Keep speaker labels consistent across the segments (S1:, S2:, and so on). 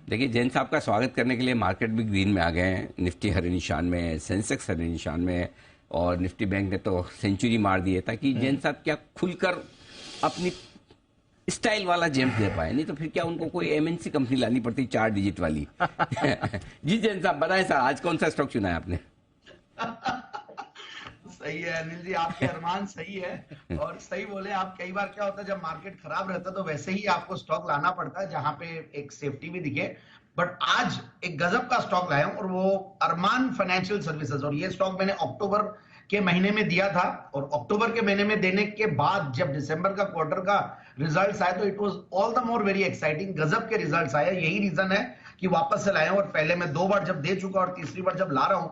S1: देखिए, जैन साहब का स्वागत करने के लिए मार्केट भी ग्रीन में आ गए हैं। निफ्टी हरे निशान में है, सेंसेक्स हरे निशान में है और निफ्टी बैंक ने तो सेंचुरी मार दी है, ताकि जैन साहब क्या खुलकर अपनी स्टाइल वाला जेम्स दे पाए। नहीं तो फिर क्या उनको कोई एमएनसी कंपनी लानी पड़ती 4 डिजिट वाली। जी जैन साहब बताएं साहब, आज कौन सा स्टॉक चुना है आपने?
S2: सही है अनिल जी, आपके अरमान सही है और सही बोले आप। कई बार क्या होता है, जब मार्केट खराब रहता है तो वैसे ही आपको स्टॉक लाना पड़ता है जहां पे एक सेफ्टी भी दिखे। बट आज एक गजब का स्टॉक लाया हूं और वो अरमान फाइनेंशियल सर्विसेज। और ये स्टॉक मैंने अक्टूबर के महीने में दिया था और अक्टूबर के महीने में देने के बाद जब दिसंबर का क्वार्टर का रिजल्ट्स आए तो it was all the more very exciting. गजब के रिजल्ट्स आए, यही रीजन है कि वापस से लाया हूं। और पहले मैं 2 बार जब दे चुका और तीसरी बार जब ला रहा हूं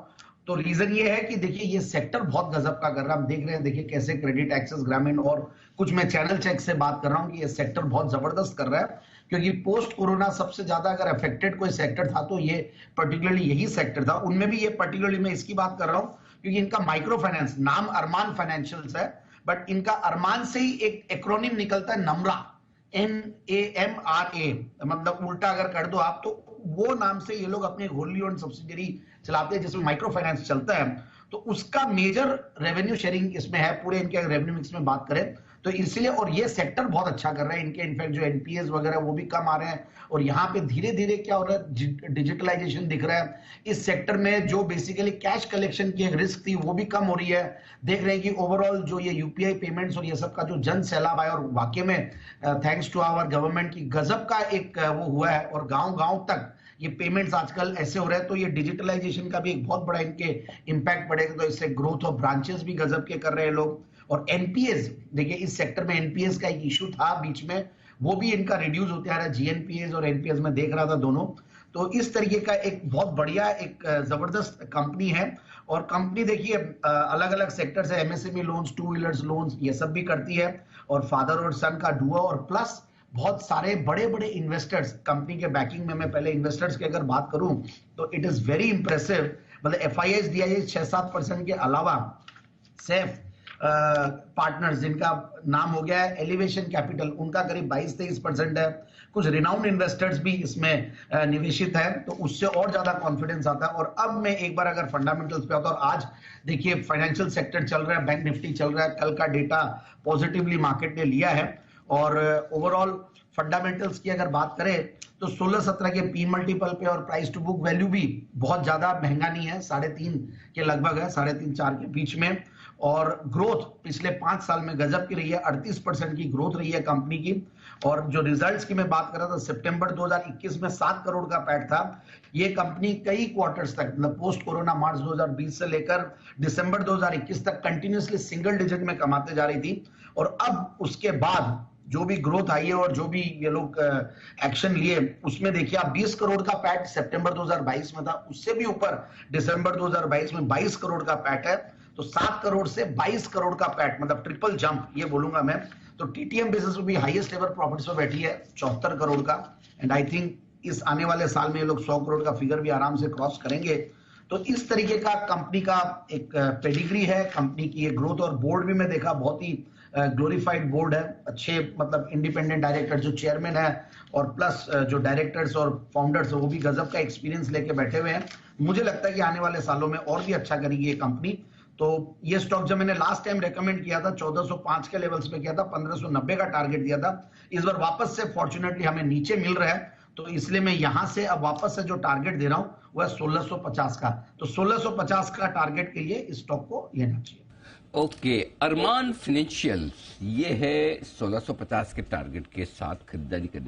S2: तो रीजन ये है कि देखिए ये सेक्टर बहुत गजब का कर रहा है। हम देख रहे हैं, देखिए कैसे क्रेडिट एक्सेस ग्रामीण और कुछ मैं चैनल चेक से बात कर रहा हूं कि ये सेक्टर बहुत जबरदस्त कर रहा है। क्योंकि पोस्ट कोरोना सबसे ज्यादा अगर अफेक्टेड कोई सेक्टर था तो ये पर्टिकुलरली यही सेक्टर था। उनमें भी ये पर्टिकुलरली मैं इसकी बात कर रहा हूं क्योंकि इनका माइक्रो फाइनेंस नाम अरमान फाइनेंशियल्स है, बट इनका अरमान से ही एक एक्रोनिम निकलता है नमरा, NAMRA, मतलब उल्टा अगर कर दो आप तो वो नाम से ये लोग अपने होली ओन्ड सब्सिडियरी चलाते हैं जिसमें माइक्रो फाइनेंस चलता है। तो उसका मेजर रेवेन्यू शेयरिंग इसमें है। पूरे इनके रेवेन्यू मिक्स में बात करें तो इसलिए, और ये सेक्टर बहुत अच्छा कर रहा है। इनके इनफैक्ट जो एनपीएस वगैरह वो भी कम आ रहे हैं और यहाँ पे धीरे धीरे क्या हो रहा है, डिजिटलाइजेशन दिख रहा है इस सेक्टर में। जो बेसिकली कैश कलेक्शन की एक रिस्क थी वो भी कम हो रही है। देख रहे हैं कि ओवरऑल जो ये यूपीआई पेमेंट्स और ये सब का जो जन सैलाब आया और वाकई में थैंक्स टू आवर गवर्नमेंट की गजब का एक वो हुआ है और गांव गांव तक ये पेमेंट्स आजकल ऐसे हो रहे हैं। तो ये डिजिटलाइजेशन का भी एक बहुत बड़ा इनके इंपैक्ट पड़ेगा। तो इससे ग्रोथ ऑफ ब्रांचेस भी गजब के कर रहे हैं लोग। और एनपीएस देखिए, इस सेक्टर में एनपीएस का एक इशू था बीच में, वो भी इनका रिड्यूस होते आ रहा है। जीएनपीएस और एनपीएस में देख रहा था दोनों। तो इस तरीके का एक बहुत बढ़िया एक जबरदस्त कंपनी है। और कंपनी देखिए अलग अलग सेक्टर से MSME loans, two wheelers loans, ये सब भी करती है। और फादर और सन का डुओ और प्लस बहुत सारे बड़े बड़े इन्वेस्टर्स कंपनी के बैकिंग में। मैं पहले इन्वेस्टर्स की अगर बात करूं तो इट इज वेरी इंप्रेसिव। मतलब एफआईआईज दिया है 6-7% के अलावा सेफ पार्टनर्स जिनका नाम हो गया है एलिवेशन कैपिटल, उनका करीब 22-23% है। कुछ रिनाउंड इन्वेस्टर्स भी इसमें निवेशित है, तो उससे और ज्यादा कॉन्फिडेंस आता है। और अब मैं एक बार अगर फंडामेंटल्स पे आता हूं, और आज देखिए फाइनेंशियल सेक्टर चल रहा है, बैंक निफ्टी चल रहा है, कल का डेटा पॉजिटिवली मार्केट ने लिया है। और ओवरऑल फंडामेंटल्स की अगर बात करें तो 16-17 के पी मल्टीपल पे और प्राइस टू बुक वैल्यू भी बहुत ज्यादा महंगा नहीं है, 3.5 के लगभग है, 3.5-4 के बीच में। और ग्रोथ पिछले 5 साल में गजब की रही है, 38% की ग्रोथ रही है कंपनी की। और जो रिजल्ट्स की मैं बात कर रहा था, सितंबर 2021 में 7 करोड़ का पैट था। ये कंपनी कई क्वार्टर्स तक, मतलब पोस्ट कोरोना मार्च 2020 से लेकर दिसंबर 2021 तक कंटिन्यूअसली सिंगल डिजिट में कमाते जा रही थी। और अब उसके बाद जो भी ग्रोथ आई है और जो भी ये लोग एक्शन लिए, उसमें देखिए आप 20 करोड़ का पैट सितंबर 2022 में था, उससे भी ऊपर दिसंबर 2022 में 22 करोड़ का पैट है। तो 7 करोड़ से 22 करोड़ का पैट, मतलब ट्रिपल जंप ये बोलूंगा मैं। तो टीटीएम बिजनेस में भी हाईएस्ट एवर प्रॉफिट्स में बैठी है 74 करोड़ का। एंड आई थिंक इस आने वाले साल में ये लोग 100 करोड़ का फिगर भी आराम से क्रॉस करेंगे। तो इस तरीके का कंपनी का एक पेडिग्री है कंपनी की, ये ग्रोथ। और बोर्ड भी मैं देखा बहुत ही ग्लोरीफाइड बोर्ड है, अच्छे मतलब इंडिपेंडेंट डायरेक्टर जो चेयरमैन है और प्लस जो डायरेक्टर्स और फाउंडर्स वो भी गजब का एक्सपीरियंस लेके बैठे हुए हैं। मुझे लगता है कि आने वाले सालों में और भी अच्छा करेगी ये कंपनी। तो ये स्टॉक जब मैंने लास्ट टाइम रेकमेंड किया था 1405 के लेवल्स पे किया था, 1590 का टारगेट दिया था। इस बार वापस से फॉर्चुनेटली हमें नीचे मिल रहा है, तो इसलिए मैं यहां से अब वापस से जो टारगेट दे रहा हूं वो है 1650 का। तो 1650 का टारगेट के लिए इस स्टॉक को लेना चाहिए।
S1: ओके, अरमान फाइनेंशियल ये है 1650 के टारगेट के साथ खरीदारी करनी।